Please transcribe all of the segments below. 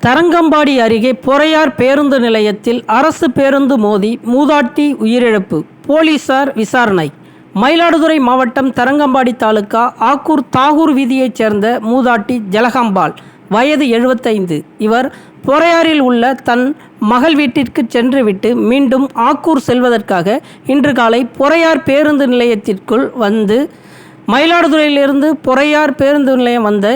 தரங்கம்பாடி அருகே பொறையார் பேருந்து நிலையத்தில் அரசு பேருந்து மோதி மூதாட்டி உயிரிழப்பு. போலீசார் விசாரணை. மயிலாடுதுறை மாவட்டம் தரங்கம்பாடி தாலுகா ஆக்கூர் தாகூர் வீதியைச் சேர்ந்த மூதாட்டி ஜலகம்பாள், வயது 75. இவர் பொறையாறில் உள்ள தன் மகள் வீட்டிற்கு சென்றுவிட்டு மீண்டும் ஆக்கூர் செல்வதற்காக இன்று காலை பொறையார் பேருந்து நிலையத்திற்குள் வந்து மயிலாடுதுறையிலிருந்து பொறையார் பேருந்து நிலையம் வந்த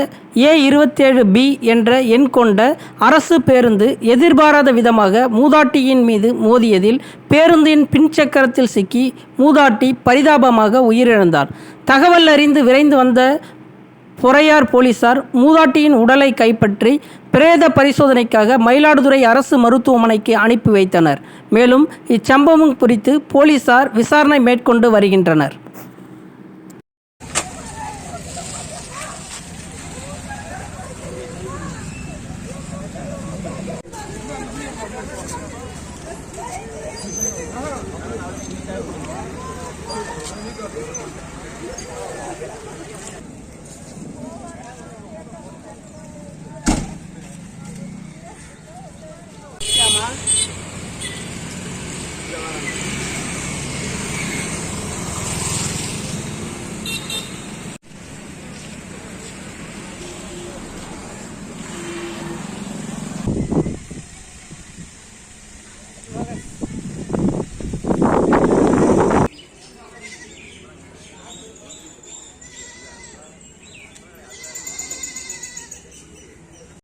A27B என்ற எண் கொண்ட அரசு பேருந்து எதிர்பாராத விதமாக மூதாட்டியின் மீது மோதியதில் பேருந்தின் பின்சக்கரத்தில் சிக்கி மூதாட்டி பரிதாபமாக உயிரிழந்தார். தகவல் அறிந்து விரைந்து வந்த பொறையார் போலீசார் மூதாட்டியின் உடலை கைப்பற்றி பிரேத பரிசோதனைக்காக மயிலாடுதுறை அரசு மருத்துவமனைக்கு அனுப்பி வைத்தனர். மேலும் இச்சம்பவம் குறித்து போலீசார் விசாரணை மேற்கொண்டு வருகின்றனர்.